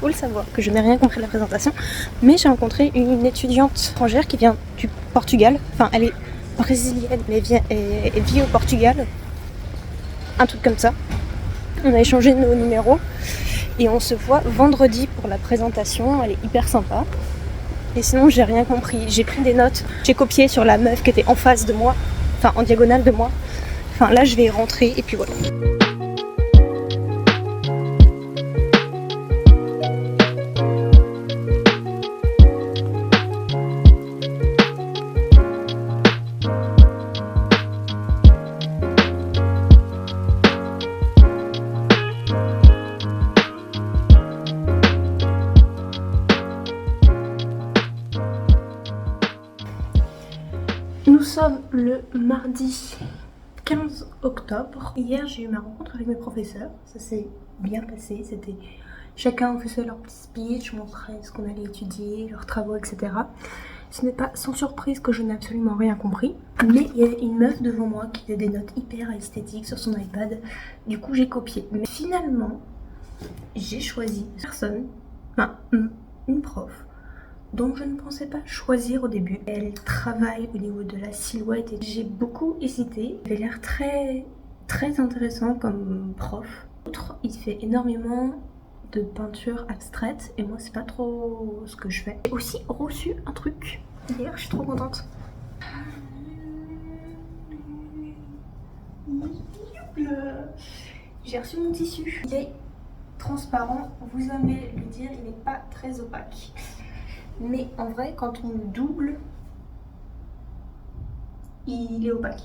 le savoir que je n'ai rien compris de la présentation, mais j'ai rencontré une étudiante étrangère qui vient du Portugal. Enfin, elle est brésilienne, mais elle vit au Portugal. Un truc comme ça. On a échangé nos numéros et on se voit vendredi pour la présentation. Elle est hyper sympa. Et sinon, j'ai rien compris. J'ai pris des notes. J'ai copié sur la meuf qui était en face de moi, enfin en diagonale de moi. Enfin, là, je vais rentrer et puis voilà. Nous sommes le mardi 15 octobre. Hier, j'ai eu ma rencontre avec mes professeurs. Ça s'est bien passé. Chacun faisait leur petit speech, montrait ce qu'on allait étudier, leurs travaux, etc. Ce n'est pas sans surprise que je n'ai absolument rien compris. Mais il y avait une meuf devant moi qui faisait des notes hyper esthétiques sur son iPad. Du coup, j'ai copié. Mais finalement, j'ai choisi une prof dont je ne pensais pas choisir au début. Elle travaille au niveau de la silhouette et j'ai beaucoup hésité. Elle avait l'air très très intéressant comme prof. Il fait énormément de peinture abstraite et moi c'est pas trop ce que je fais. J'ai aussi reçu un truc hier, je suis trop contente. J'ai reçu mon tissu. Il est transparent, vous aimez le dire, il n'est pas très opaque. Mais en vrai, quand on le double, il est opaque.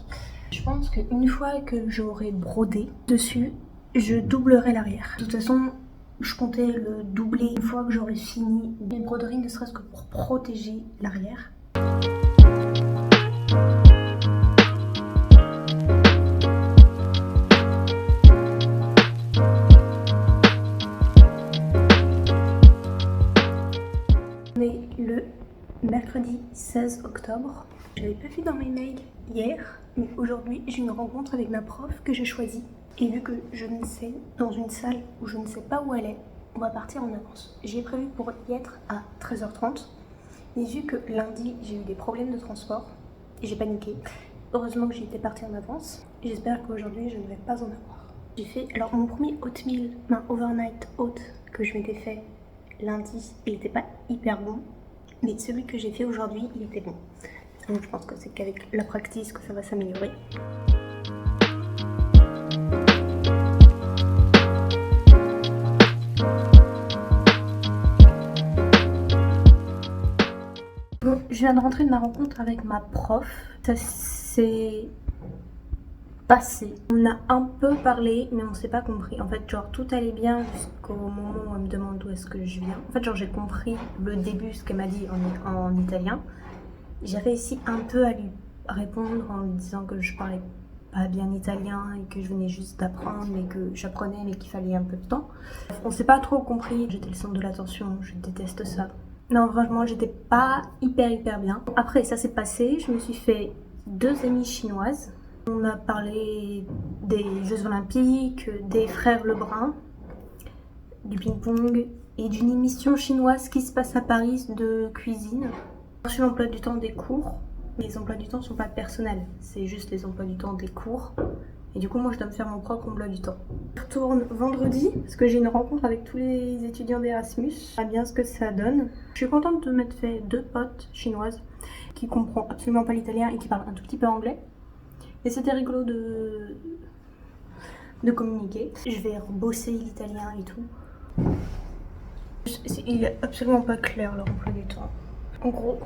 Je pense qu'une fois que j'aurai brodé dessus, je doublerai l'arrière. De toute façon, je comptais le doubler une fois que j'aurai fini les broderies, ne serait-ce que pour protéger l'arrière. Le mercredi 16 octobre. Je l'avais pas vu dans mes mails hier, mais aujourd'hui j'ai une rencontre avec ma prof que j'ai choisie. Et vu que je ne sais, dans une salle où je ne sais pas où elle est, on va partir en avance. J'ai prévu pour y être à 13h30, mais vu que lundi j'ai eu des problèmes de transport, et j'ai paniqué, heureusement que j'étais partie en avance. J'espère qu'aujourd'hui je ne vais pas en avoir. J'ai fait, alors mon premier oatmeal, overnight oat que je m'étais fait lundi, il n'était pas hyper bon. Mais celui que j'ai fait aujourd'hui, il était bon. Donc je pense que c'est qu'avec la practice que ça va s'améliorer. Bon, je viens de rentrer de ma rencontre avec ma prof. Ça s'est passé. On a un peu parlé, mais on s'est pas compris. En fait, genre tout allait bien jusqu'au moment où elle me demande d'où est-ce que je viens. En fait, genre j'ai compris le début, ce qu'elle m'a dit en italien. J'ai réussi un peu à lui répondre en lui disant que je parlais pas bien italien et que je venais juste d'apprendre, mais que j'apprenais, mais qu'il fallait un peu de temps. On s'est pas trop compris. J'étais le centre de l'attention, je déteste ça. Non, franchement, j'étais pas hyper bien. Après, ça s'est passé. Je me suis fait 2 amies chinoises. On a parlé des Jeux Olympiques, des frères Lebrun, du ping-pong et d'une émission chinoise qui se passe à Paris de cuisine. J'ai reçu l'emploi du temps des cours, mais les emplois du temps ne sont pas personnels, c'est juste les emplois du temps des cours. Et du coup, moi je dois me faire mon propre emploi du temps. Je retourne vendredi parce que j'ai une rencontre avec tous les étudiants d'Erasmus. On verra bien ce que ça donne. Je suis contente de m'être fait 2 potes chinoises qui comprennent absolument pas l'italien et qui parlent un tout petit peu anglais. Et c'était rigolo de communiquer. Je vais rebosser l'italien et tout. Il est absolument pas clair leur emploi du temps. En gros,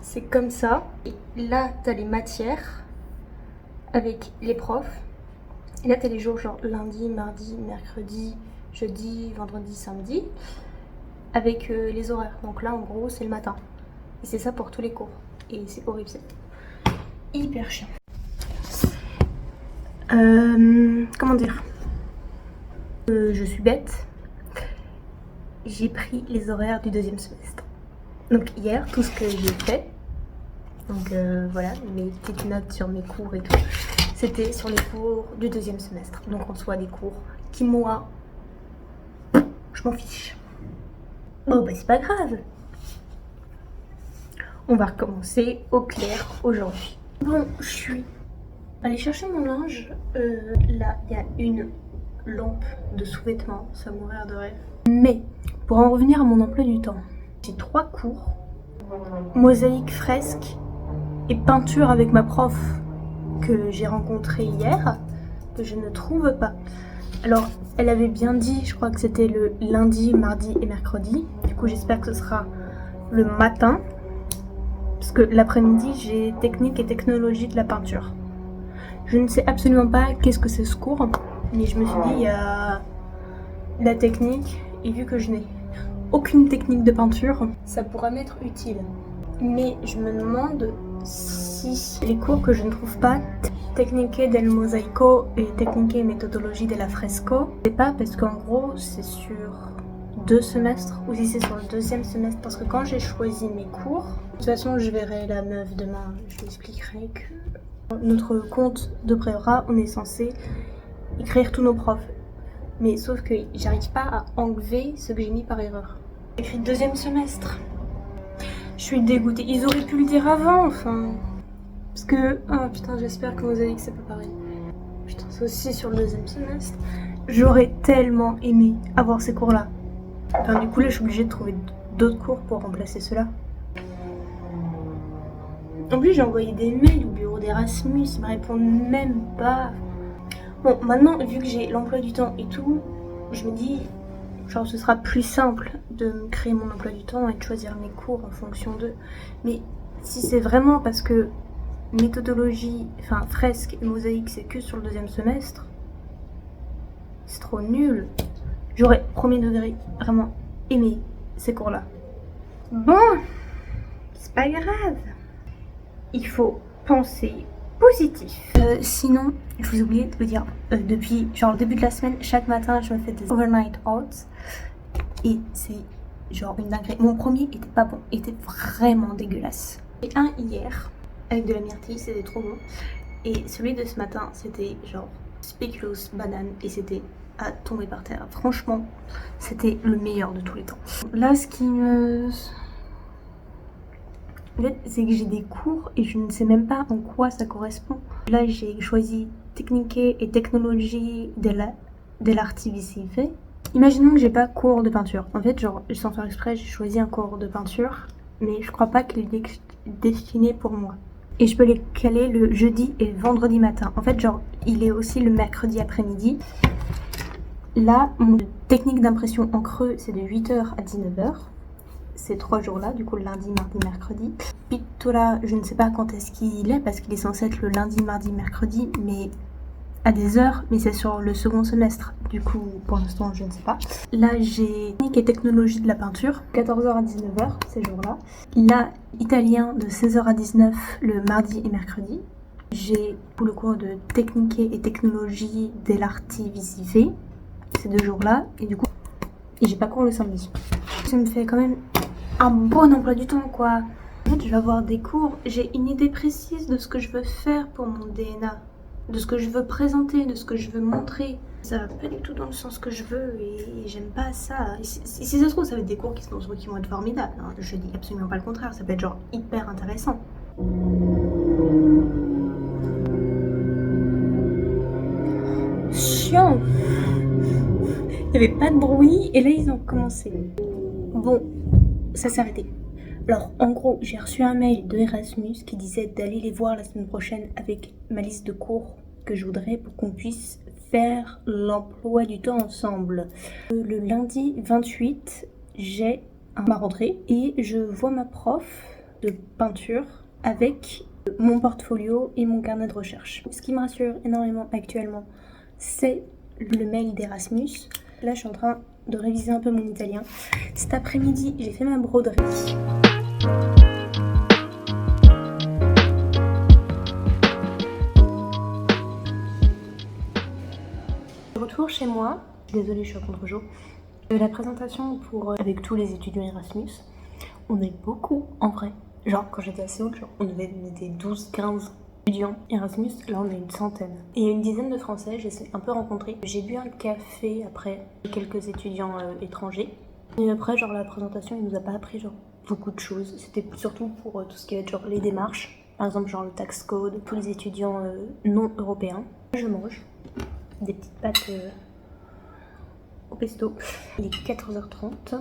c'est comme ça. Et là, t'as les matières avec les profs. Et là, t'as les jours genre lundi, mardi, mercredi, jeudi, vendredi, samedi. Avec les horaires. Donc là, en gros, c'est le matin. Et c'est ça pour tous les cours. Et c'est horrible, c'est hyper chiant. Comment dire, je suis bête. J'ai pris les horaires du 2e semestre. Donc hier, tout ce que j'ai fait, donc voilà, mes petites notes sur mes cours et tout, c'était sur les cours du 2e semestre. Donc en soit des cours qui, moi, je m'en fiche. Oh bah c'est pas grave. On va recommencer au clair aujourd'hui. Bon, je suis allée chercher mon linge. Là, il y a une lampe de sous-vêtements, ça mourir de rêve. Mais, pour en revenir à mon emploi du temps, j'ai 3 cours, mosaïque, fresque et peinture avec ma prof que j'ai rencontrée hier, que je ne trouve pas. Alors, elle avait bien dit, je crois que c'était le lundi, mardi et mercredi. Du coup, j'espère que ce sera le matin. Parce que l'après-midi, j'ai technique et technologie de la peinture. Je ne sais absolument pas qu'est-ce que c'est ce cours. Mais je me suis dit, il y a la technique. Et vu que je n'ai aucune technique de peinture, ça pourra m'être utile. Mais je me demande si les cours que je ne trouve pas, Tecniche del Mosaico et Tecniche et Méthodologie de la Fresco, c'est pas parce qu'en gros c'est sur 2 semestres ou si c'est sur le 2e semestre. Parce que quand j'ai choisi mes cours, de toute façon je verrai la meuf demain, je lui expliquerai que notre compte de Préora, on est censé écrire tous nos profs. Mais sauf que j'arrive pas à enlever ce que j'ai mis par erreur. J'ai écrit 2e semestre. Je suis dégoûtée. Ils auraient pu le dire avant, enfin. Parce que. Oh putain, j'espère que vous avez dit que c'est pas pareil. Putain, c'est aussi sur le 2e semestre. J'aurais tellement aimé avoir ces cours-là. Enfin, du coup, là, je suis obligée de trouver d'autres cours pour remplacer ceux-là. En plus, j'ai envoyé des mails au bureau d'Erasmus, ils me répondent même pas. Bon, maintenant, vu que j'ai l'emploi du temps et tout, je me dis, genre, ce sera plus simple de me créer mon emploi du temps et de choisir mes cours en fonction d'eux. Mais si c'est vraiment parce que méthodologie, enfin, fresque et mosaïque, c'est que sur le 2e semestre, c'est trop nul. J'aurais, premier degré, vraiment aimé ces cours-là. Bon, c'est pas grave. Il faut penser positif. Sinon, je vous ai oublié de vous dire, depuis genre le début de la semaine, chaque matin, je me fais des overnight oats. Et c'est genre une dinguerie. Mon premier était pas bon, était vraiment dégueulasse. Et un hier, avec de la myrtille, c'était trop bon. Et celui de ce matin, c'était genre spéculoos banane et c'était à tomber par terre. Franchement, c'était le meilleur de tous les temps. Là, ce qui me... En fait, c'est que j'ai des cours et je ne sais même pas en quoi ça correspond. Là, j'ai choisi Technique et Technologie de l'Artivisive. Imaginons que j'ai pas cours de peinture. En fait, genre, sans faire exprès, j'ai choisi un cours de peinture, mais je crois pas qu'il est destiné pour moi. Et je peux les caler le jeudi et le vendredi matin. En fait, genre, il est aussi le mercredi après-midi. Là, mon technique d'impression en creux, c'est de 8h à 19h. Ces 3 jours-là, du coup le lundi, mardi, mercredi. Pittura, je ne sais pas quand est-ce qu'il est, parce qu'il est censé être le lundi, mardi, mercredi, mais à des heures, mais c'est sur le 2e semestre. Du coup, pour l'instant, je ne sais pas. Là, j'ai technique et technologie de la peinture, 14h à 19h, ces jours-là. Là, italien de 16h à 19h, le mardi et mercredi. J'ai pour le cours de technique et technologie dell'Artivisive, ces 2 jours-là, et du coup, j'ai pas cours le samedi. Ça me fait quand même un bon emploi du temps, quoi. En fait, je vais avoir des cours, j'ai une idée précise de ce que je veux faire pour mon DNA, de ce que je veux présenter, de ce que je veux montrer. Ça va pas du tout dans le sens que je veux et j'aime pas ça. Si ça se trouve, ça va être des cours qui vont être formidables, hein. Je dis absolument pas le contraire, ça peut être genre hyper intéressant. Chiant. Il n'y avait pas de bruit et là ils ont commencé. Bon, ça s'est arrêté. Alors en gros, j'ai reçu un mail de Erasmus qui disait d'aller les voir la semaine prochaine avec ma liste de cours que je voudrais pour qu'on puisse faire l'emploi du temps ensemble. Le lundi 28, j'ai ma rentrée et je vois ma prof de peinture avec mon portfolio et mon carnet de recherche. Ce qui me rassure énormément actuellement, c'est le mail d'Erasmus. Là, je suis en train de réviser un peu mon italien. Cet après-midi, j'ai fait ma broderie. Retour chez moi. Désolée, je suis à contre-jour. La présentation avec tous les étudiants Erasmus. On est beaucoup en vrai. Genre, quand j'étais à Séoul, on était 12-15 étudiants Erasmus. Là, on est une centaine. Et une dizaine de Français, j'ai un peu rencontré. J'ai bu un café après quelques étudiants étrangers. Et après, genre la présentation, il nous a pas appris genre beaucoup de choses. C'était surtout pour tout ce qui est genre les démarches. Par exemple, genre le tax code, tous les étudiants non européens. Je mange des petites pâtes au pesto. Il est 14h30.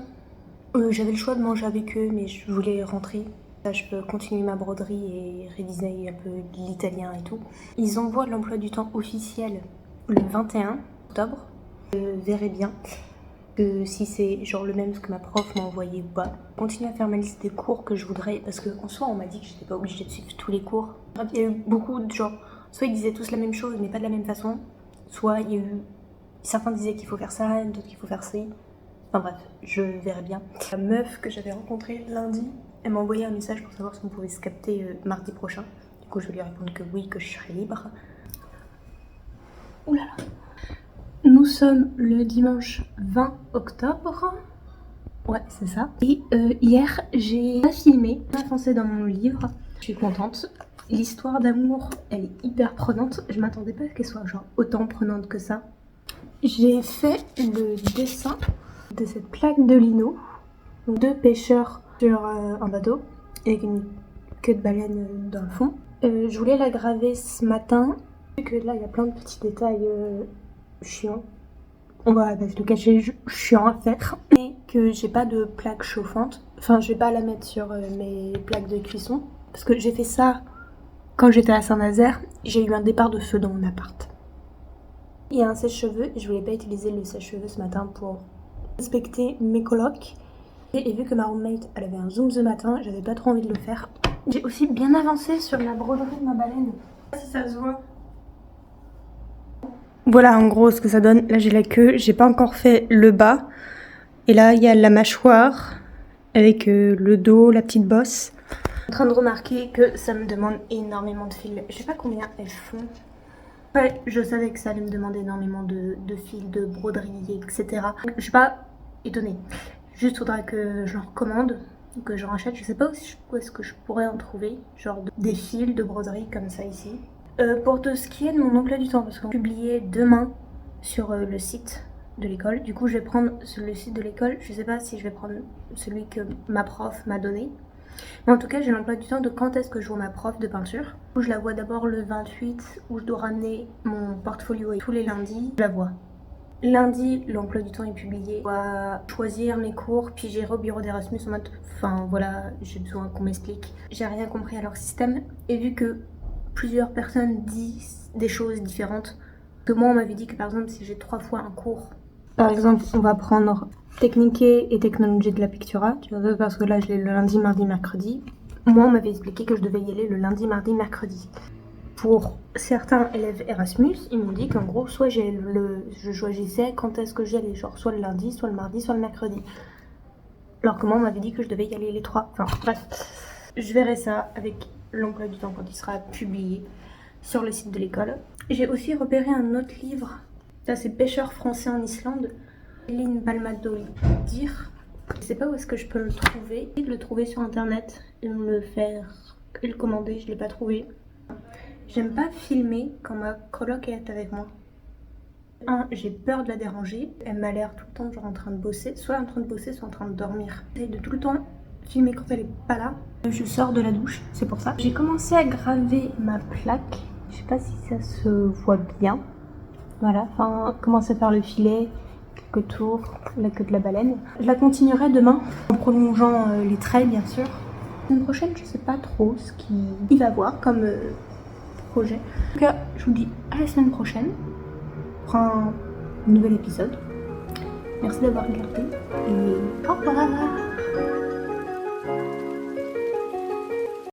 J'avais le choix de manger avec eux, mais je voulais rentrer. Là, je peux continuer ma broderie et réviser un peu l'italien et tout. Ils envoient l'emploi du temps officiel le 21 octobre. Je verrai bien que si c'est genre le même que ma prof m'a envoyé ou pas. Continuer à faire ma liste des cours que je voudrais, parce qu'en soi on m'a dit que j'étais pas obligée de suivre tous les cours. Il y a eu beaucoup de genre, soit ils disaient tous la même chose mais pas de la même façon, soit il y a eu, certains disaient qu'il faut faire ça, d'autres qu'il faut faire ci. Enfin bref, je verrai bien. La meuf que j'avais rencontrée lundi, elle m'a envoyé un message pour savoir si on pouvait se capter mardi prochain. Du coup je vais lui répondre que oui, que je serai libre. Ouh là là. Nous sommes le dimanche 20 octobre. Ouais, c'est ça. Et hier, j'ai pas filmé, avancé dans mon livre. Je suis contente. L'histoire d'amour, elle est hyper prenante. Je m'attendais pas qu'elle soit genre autant prenante que ça. J'ai fait le dessin de cette plaque de lino. Donc, 2 pêcheurs sur un bateau avec une queue de baleine dans le fond. Je voulais la graver ce matin. Vu que là, il y a plein de petits détails chiant. On va se le cacher, chiant à faire. Et que j'ai pas de plaque chauffante. Enfin, je vais pas la mettre sur mes plaques de cuisson. Parce que j'ai fait ça quand j'étais à Saint-Nazaire. J'ai eu un départ de feu dans mon appart. Il y a un sèche-cheveux et je voulais pas utiliser le sèche-cheveux ce matin pour respecter mes colocs. Et vu que ma roommate, elle avait un zoom ce matin, j'avais pas trop envie de le faire. J'ai aussi bien avancé sur la broderie de ma baleine. Je sais pas si ça se voit. Voilà en gros ce que ça donne. Là j'ai la queue, j'ai pas encore fait le bas. Et là il y a la mâchoire avec le dos, la petite bosse. Je suis en train de remarquer que ça me demande énormément de fils. Je sais pas combien elles font. Ouais, je savais que ça allait me demander énormément de fils, de broderie, etc. Je suis pas étonnée. Juste faudra que j'en recommande, que j'en rachète. Je sais pas où est-ce que je pourrais en trouver. Genre des fils de broderie comme ça ici. Pour tout ce qui est de mon emploi du temps, parce qu'on va publier demain sur le site de l'école. Du coup, je vais prendre le site de l'école. Je sais pas si je vais prendre celui que ma prof m'a donné. Mais en tout cas, j'ai l'emploi du temps de quand est-ce que je vois ma prof de peinture. Je la vois d'abord le 28 où je dois ramener mon portfolio et tous les lundis, je la vois. Lundi, l'emploi du temps est publié. Je dois choisir mes cours, puis j'irai au bureau d'Erasmus en mode, enfin voilà, j'ai besoin qu'on m'explique. J'ai rien compris à leur système et vu que plusieurs personnes disent des choses différentes. Que moi, on m'avait dit que par exemple, si j'ai 3 fois un cours, par exemple, on va prendre technique et technologie de la pictura, tu vois, parce que là, je l'ai le lundi, mardi, mercredi. Moi, on m'avait expliqué que je devais y aller le lundi, mardi, mercredi. Pour certains élèves Erasmus, ils m'ont dit qu'en gros, soit je choisissais quand est-ce que j'y allais, genre soit le lundi, soit le mardi, soit le mercredi. Alors que moi, on m'avait dit que je devais y aller les 3. Enfin, bref, je verrai ça avec l'emploi du temps quand il sera publié sur le site de l'école. J'ai aussi repéré un autre livre, ça c'est Pêcheurs français en Islande, Eline Balmadodir. Je sais pas où est-ce que je peux le trouver. J'ai le trouver sur internet et me le faire et le commander, je l'ai pas trouvé. J'aime pas filmer quand ma coloc est avec moi. J'ai peur de la déranger, elle m'a l'air tout le temps genre en train de bosser, soit en train de bosser, soit en train de dormir. J'essaie de tout le temps filmer quand elle est pas là. Je sors de la douche, c'est pour ça. J'ai commencé à graver ma plaque. Je sais pas si ça se voit bien. Voilà, enfin, commencer à faire le filet, quelques tours, la queue de la baleine. Je la continuerai demain, en prolongeant les traits, bien sûr. La semaine prochaine, je sais pas trop ce qu'il va voir comme projet. En tout cas, je vous dis à la semaine prochaine pour un nouvel épisode. Merci d'avoir regardé et au revoir.